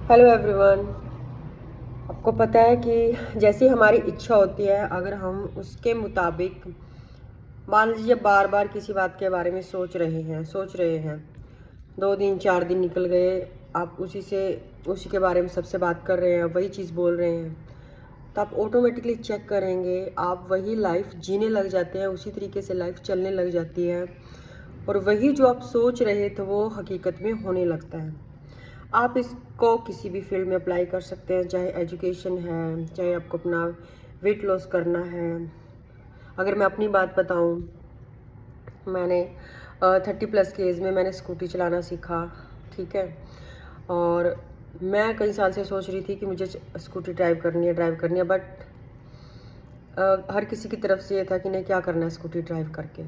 Hello everyone. आपको पता है कि जैसी हमारी इच्छा होती है, अगर हम उसके मुताबिक मान लीजिए बार बार किसी बात के बारे में सोच रहे हैं 2 दिन 4 दिन निकल गए, आप उसी के बारे में सबसे बात कर रहे हैं, वही चीज़ बोल रहे हैं, तो आप ऑटोमेटिकली चेक करेंगे, आप वही लाइफ जीने लग जाते हैं, उसी तरीके से लाइफ चलने लग जाती है और वही जो आप सोच रहे थे वो हकीकत में होने लगता है। आप इसको किसी भी फील्ड में अप्लाई कर सकते हैं, चाहे एजुकेशन है, चाहे आपको अपना वेट लॉस करना है। अगर मैं अपनी बात बताऊं, मैंने 30+ की एज में मैंने स्कूटी चलाना सीखा, ठीक है। और मैं कई साल से सोच रही थी कि मुझे स्कूटी ड्राइव करनी है, बट हर किसी की तरफ से ये था कि नहीं, क्या करना है स्कूटी ड्राइव करके।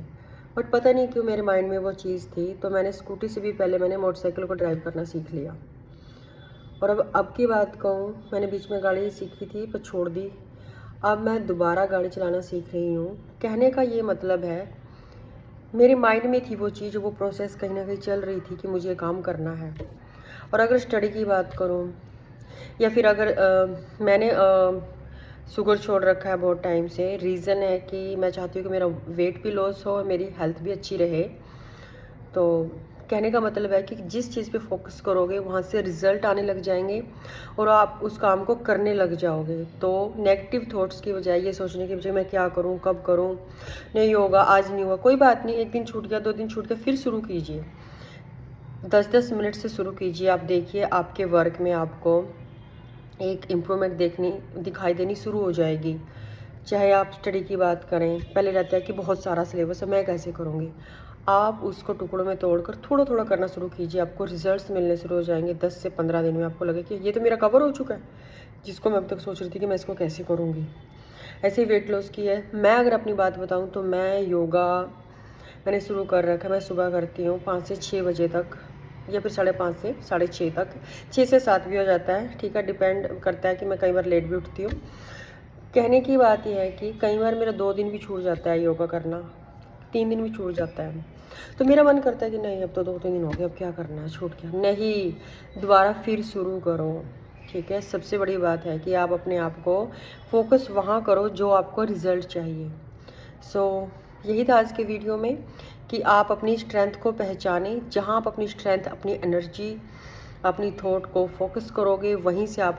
बट पता नहीं क्यों मेरे माइंड में वो चीज़ थी, तो मैंने स्कूटी से भी पहले मैंने मोटरसाइकिल को ड्राइव करना सीख लिया। और अब की बात कहूँ, मैंने बीच में गाड़ी सीखी थी पर छोड़ दी। अब मैं दोबारा गाड़ी चलाना सीख रही हूँ। कहने का ये मतलब है, मेरे माइंड में थी वो चीज़, वो प्रोसेस कहीं ना कहीं चल रही थी कि मुझे काम करना है। और अगर स्टडी की बात करूँ, या फिर अगर मैंने शुगर छोड़ रखा है बहुत टाइम से, रीज़न है कि मैं चाहती हूँ कि मेरा वेट भी लॉस हो, मेरी हेल्थ भी अच्छी रहे। तो कहने का मतलब है कि जिस चीज़ पे फोकस करोगे वहाँ से रिजल्ट आने लग जाएंगे और आप उस काम को करने लग जाओगे। तो नेगेटिव थॉट्स की बजाय, ये सोचने की बजाय मैं क्या करूँ, कब करूँ, नहीं होगा, आज नहीं हुआ, कोई बात नहीं, 1 दिन छूट गया, 2 दिन छूट गया, फिर शुरू कीजिए। 10-10 मिनट से शुरू कीजिए। आप देखिए आपके वर्क में आपको एक इम्प्रूवमेंट दिखाई देनी शुरू हो जाएगी। चाहे आप स्टडी की बात करें, पहले रहता है कि बहुत सारा सिलेबस है, मैं कैसे करूँगी। आप उसको टुकड़ों में तोड़कर थोड़ा थोड़ा करना शुरू कीजिए, आपको रिजल्ट्स मिलने शुरू हो जाएंगे। 10 से 15 दिन में आपको लगे कि ये तो मेरा कवर हो चुका है, जिसको मैं अब तक सोच रही थी कि मैं इसको कैसे करूँगी। ऐसे ही वेट लॉस की है। मैं अगर अपनी बात बताऊँ तो मैं योगा मैंने शुरू कर रखा है। मैं सुबह करती हूँ 5 से 6 बजे तक, या फिर 5:30 से 6:30 तक, 6 से 7 भी हो जाता है, ठीक है, डिपेंड करता है कि मैं कई बार लेट भी उठती हूँ। कहने की बात यह है कि कई बार मेरा 2 दिन भी छूट जाता है योगा करना, 3 दिन भी छूट जाता है। तो मेरा मन करता है कि नहीं, अब तो 2-3 दिन हो गए, अब क्या करना है, छूट गया, नहीं, दोबारा फिर शुरू करो, ठीक है। सबसे बड़ी बात है कि आप अपने आप को फोकस वहाँ करो जो आपको रिजल्ट चाहिए। यही था आज के वीडियो में कि आप अपनी स्ट्रेंथ को पहचानें। जहाँ आप अपनी स्ट्रेंथ, अपनी एनर्जी, अपनी थॉट को फोकस करोगे, वहीं से आप